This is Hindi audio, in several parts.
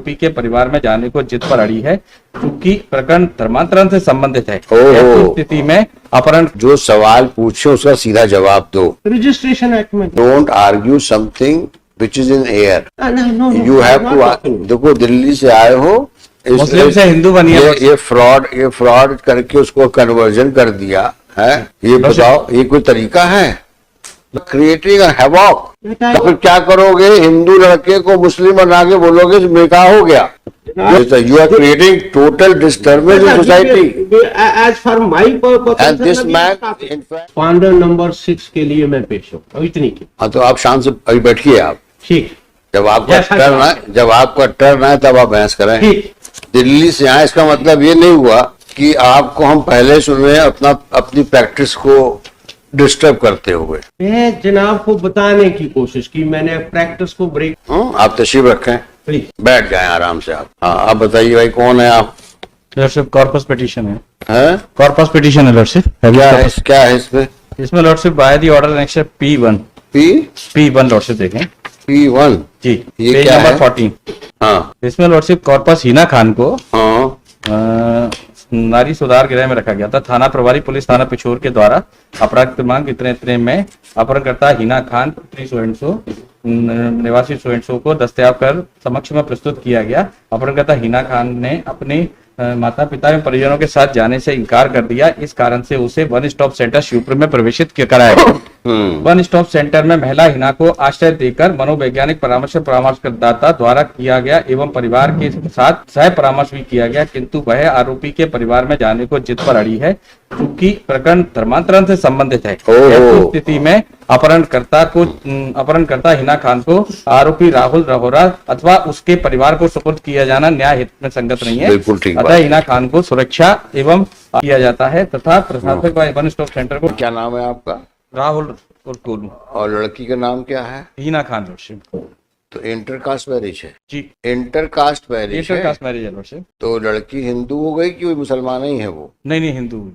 आरोपी के परिवार में जाने को जिद पर अड़ी है, क्योंकि प्रकरण धर्मांतरण से संबंधित है। ऐसी स्थिति में अपहरण। जो सवाल पूछे उसका सीधा जवाब दो। रजिस्ट्रेशन एक्ट में don't argue something which is in air. You have to. देखो, दिल्ली से आए हो, मुस्लिम से हिंदू बनिए। ये फ्रॉड करके उसको कन्वर्जन कर दिया है। ये बताओ, ये कोई तरीका है? Creating havoc. तो फिर क्या करोगे? हिंदू लड़के को मुस्लिम बना के बोलोगे निकाह हो गया। You are creating total disturbance in society. As for my purpose and this man in fact Pandav number 6 के लिए मैं पेश हूँ। इतनी की। हाँ, तो आप शाम से अभी बैठिए आप। ठीक। जब आपका टर्न आए तब आप बहस करें। दिल्ली से आए इसका मतलब ये नहीं हुआ कि आपको हम पहले सुन रहे हैं अपनी प्रैक्टिस को डिस्टर्ब करते हुए। मैं जनाब को बताने की कोशिश की, मैंने प्रैक्टिस को ब्रेक। आप तशरीफ रखें, प्लीज बैठ जाएं आराम से आप। हाँ, आप बताइए भाई, कौन है आप? लॉर्डशिप कॉर्पस पिटीशन है। हैं? कॉर्पस पिटीशन है लॉर्डशिप। क्या है इसमें? इसमें lordship by the order annexure P1 lordship देखें। P1 जी, ये पेज क्या नंबर है? 14। हाँ इसमें लॉर्डशिप कॉर्पस हिना खान को हाँ नारी सुधार गृह में रखा गया था। थाना प्रभारी पुलिस थाना पिछोर के द्वारा अपराध क्रमांक इतने में अपहरणकर्ता हिना खान पुत्री सोएंसो निवासी सोएंसो को दस्तयाब कर समक्ष में प्रस्तुत किया गया। अपहरणकर्ता हिना खान ने अपने माता पिता एवं परिजनों के साथ जाने से इनकार कर दिया। इस कारण से उसे वन स्टॉप सेंटर शिवपुर में प्रवेशित कराया। वन स्टॉप सेंटर में महिला हिना को आश्रय देकर मनोवैज्ञानिक परामर्शदाता द्वारा किया गया एवं परिवार के साथ सह परामर्श भी किया गया, किंतु वह आरोपी के परिवार में जाने को जिद पर अड़ी है, क्योंकि प्रकरण धर्मांतरण से संबंधित है। ऐसी स्थिति में अपहरणकर्ता हिना खान को आरोपी राहुल रहोरा अथवा उसके परिवार को सुपुर्द किया जाना न्याय हित में संगत नहीं है। बिल्कुल ठीक। अतः हिना खान को सुरक्षा एवं किया जाता है तथा प्रशासक वन स्टॉप सेंटर को। क्या नाम है आपका? राहुल और कोलू। और लड़की का नाम क्या है? हिना खान लॉर्डशिप। तो इंटरकास्ट मैरिज है जी, इंटरकास्ट मैरिज है। इंटरकास्ट मैरिज है लॉर्डशिप। तो लड़की हिंदू हो गई कि वो मुसलमान ही है? वो नहीं हिंदू।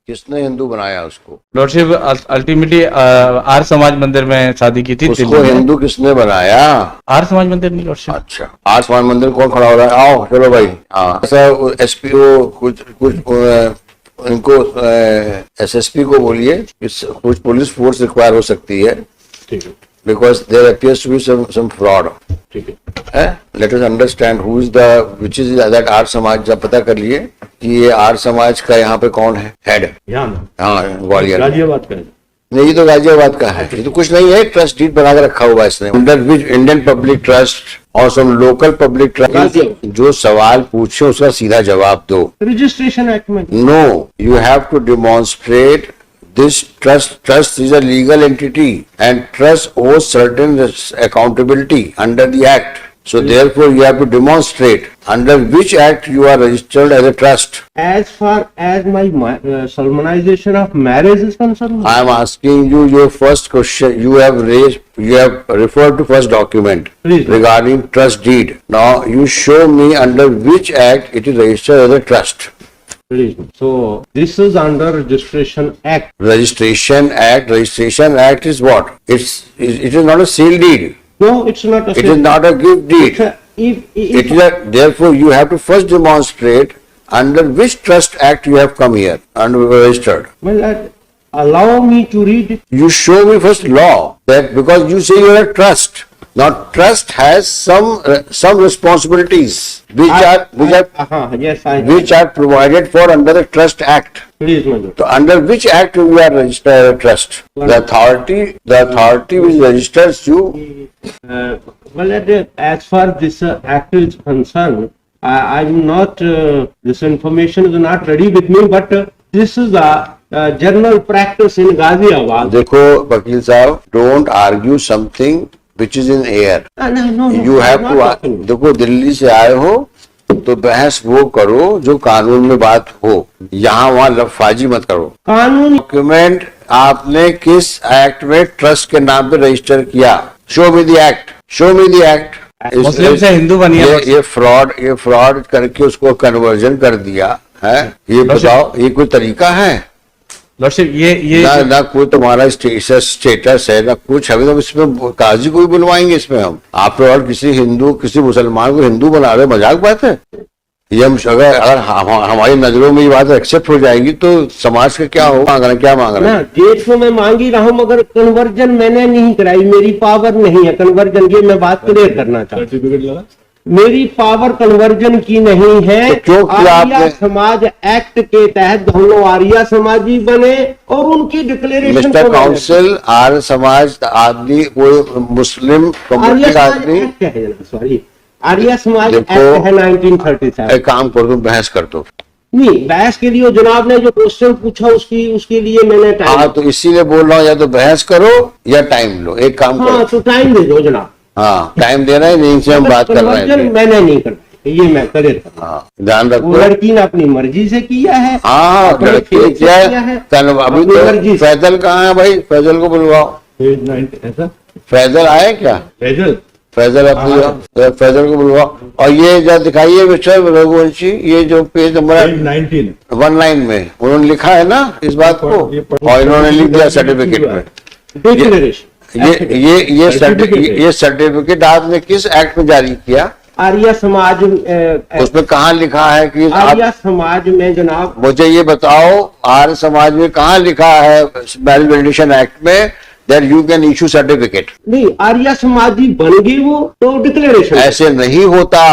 किसने हिंदू बनाया उसको? लॉर्डशिप अल्टीमेटली आर्य समाज मंदिर में शादी की थी। उसको हिंदू किसने बनाया? आर्य समाज मंदिर नहीं लॉर्डशिप। अच्छा, आर्य समाज मंदिर कौन खड़ा हो रहा है? आओ चलो भाई। हाँ, ऐसा एसपीओ कुछ इनको एसएसपी को बोलिए कुछ पुलिस फोर्स रिक्वायर हो सकती है। ठीक है। Because there appears to be some fraud. ठीक है। Let us understand who is which is that Arya Samaj. जब पता कर लिए कि ये आर्य समाज का यहाँ पे कौन है हेड? हाँ, ग्वालियर गाजियाबाद का। नहीं, ये तो गाजियाबाद का है। ये तो कुछ नहीं है, ट्रस्ट डीड बना के रखा हुआ है इसने, under which Indian public trust और सम लोकल पब्लिक ट्रस्ट। जो सवाल पूछे उसका सीधा जवाब दो। रजिस्ट्रेशन एक्ट में no, you have to demonstrate this trust is a legal entity and trust owes certain accountability under the act. So therefore you have to demonstrate under which act you are registered as a trust. As far as my solemnization of marriage is concerned, I am asking you your first question. You have referred to first document regarding trust deed. Now you show me under which act it is registered as a trust. So this is under Registration Act. Registration Act is what? It is not a seal deed. No, it's not a seal. It is not a gift deed. Therefore you have to first demonstrate under which trust act you have come here and registered. Well, allow me to read it. You show me first law, that because you say you are a trust. Now trust has some responsibilities which are provided for under the Trust Act. Please, Major. So under which act you are registered as a trust? The authority which registers you. As far as this act is concerned, I'm not. This information is not ready with me, but this is a general practice in Ghaziabad. देखो वकील साहब, don't argue something which is in air. No, you have to. देखो, दिल्ली से आए हो तो बहस वो करो जो कानून में बात हो, यहाँ वहाँ लफाजी मत करो। कानून डॉक्यूमेंट आपने किस एक्ट में ट्रस्ट के नाम पे रजिस्टर किया? Show me the act. मुस्लिम से हिंदू बनिए। ये फ्रॉड करके उसको कन्वर्जन कर दिया है। ये बताओ, ये कोई तरीका है? लॉर्डशिप ये ना ना कोई तुम्हारा स्टेटस है ना कुछ, अभी तो इसमें काजी को भी बुलवाएंगे इसमें हम। आप तो और किसी हिंदू किसी मुसलमान को हिंदू बना रहे, मजाक बात है ये। हम अगर हमारी नजरों में ये बात एक्सेप्ट हो जाएगी तो समाज का क्या हो, मांग रहे क्या मांग रहे ना गेट को मैं मांग ही रहा हूँ, मगर कन्वर्जन मैंने नहीं कराई, मेरी पावर नहीं है कन्वर्जन की। मैं बात क्लियर करना चाहता हूँ, मेरी पावर कन्वर्जन की नहीं है। तो क्यों किया आर्या आपने? समाज एक्ट के तहत हम लोग आर्या समाजी बने और उनकी declaration mister council Arya Samaj आदमी कोई मुस्लिम कम्युनिटी का आदमी। सॉरी, आर्या समाज एक्ट देखो, है 1937। एक काम कर दो, बहस कर दो। नहीं, बहस के लिए जनाब ने जो क्वेश्चन पूछा उसके लिए मैंने टाइम। हाँ तो इसीलिए बोल रहा हूँ, या तो बहस करो या टाइम लो, एक काम हाँ करो। तो टाइम दे दो जनाब। हाँ टाइम देना है, नहीं से हम बात कर रहे कन्वर्जन हैं। मैंने नहीं करना, ये मैं क्लियर कर रहा हूं। हाँ ध्यान वो रखो। लड़की ने अपनी मर्जी से किया है। हाँ अपने लड़के फेस से क्या किया है, है अभी अपनी मर्जी तो से। फैजल कहाँ है भाई, फैजल को बुलवाओ। फैजल आए क्या? फैजल अपनी फैजल को बुलवाओ। और ये जो दिखाइए मिस्टर रघुवंशी, ये जो पेज नंबर 19 में उन्होंने लिखा है ना इस बात को, और इन्होंने लिख दिया सर्टिफिकेट में। डिक्लेरेशन ये सर्टिफिकेट आपने किस एक्ट में जारी किया? आर्या समाज उसमें कहाँ लिखा है कि आर्या आप समाज में जनाब, मुझे ये बताओ आर्य समाज में कहाँ लिखा है मैरिज वेरिएशन एक्ट में that you can issue certificate? नहीं, आर्या समाजी बन गई वो तो डिक्लेरेशन। ऐसे नहीं होता।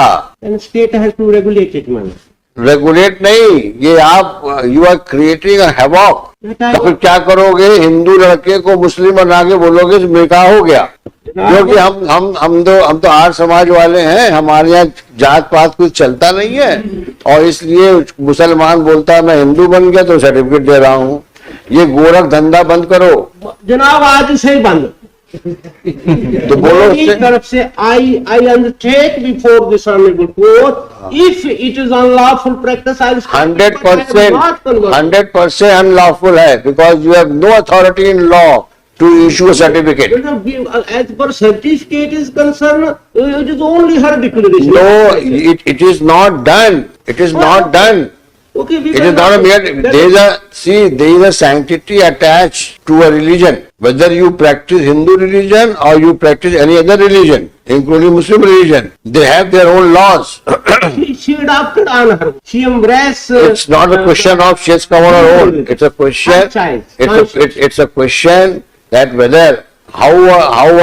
State has to regulate it man. Regulate नहीं, ये आप यू आर क्रिएटिंग हैवॉक। तो फिर क्या करोगे? हिंदू लड़के को मुस्लिम बना के बोलोगे निकाह हो गया? क्योंकि हम तो आर्य समाज वाले हैं, हमारे यहाँ जात पात कुछ चलता नहीं है, और इसलिए मुसलमान बोलता है मैं हिंदू बन गया तो सर्टिफिकेट दे रहा हूँ। ये गोरख धंधा बंद करो जनाब, आज से ही बंद। तो बोलो मेरी उससे। तरफ से I undertake before this honorable court, if it is unlawful practice, I will stop it, but I will not convert. 100% unlawful है, because you have no authority in law to issue a certificate. As per certificate is concerned, it is only her declaration. No, it is not done. It is not done. Okay, we It is not a mere, there is a sanctity attached to a religion. Whether you practice Hindu religion or you practice any other religion, including Muslim religion, they have their own laws. she adopted on her. She embraced. It's not a question of she has come on her own. It's a question. Franchise. It's a question that whether how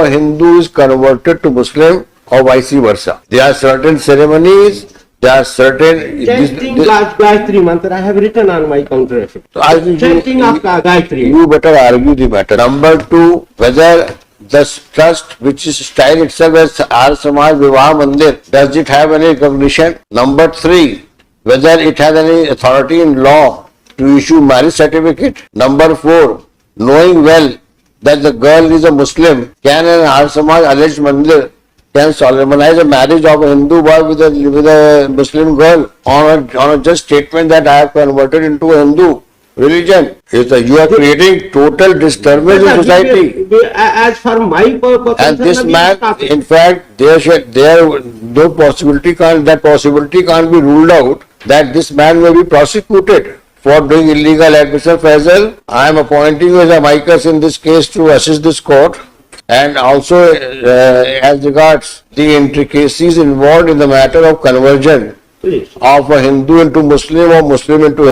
a Hindu is converted to Muslim or vice versa. There are certain ceremonies. There are certain. Chanting Gayatri mantra, I have written on my counter effect. So I think Chanting of Gayatri. you better argue the matter. Number 2, whether the trust which is styled itself as Arya Samaj Vivah Mandir, does it have any recognition? Number 3, whether it has any authority in law to issue marriage certificate. Number 4, knowing well that the girl is a Muslim, can an Arya Samaj alleged Mandir can solemnize a marriage of a Hindu boy with a Muslim girl on a just statement that I have converted into a Hindu religion? You are creating total disturbance in society. As for my purpose, And this man, in fact, no possibility that possibility can't be ruled out that this man may be prosecuted for doing illegal act. Mr. Faisal, I am appointing you as a amicus in this case to assist this court. And also as regards the intricacies involved in the matter of conversion please. of a Hindu into Muslim or Muslim into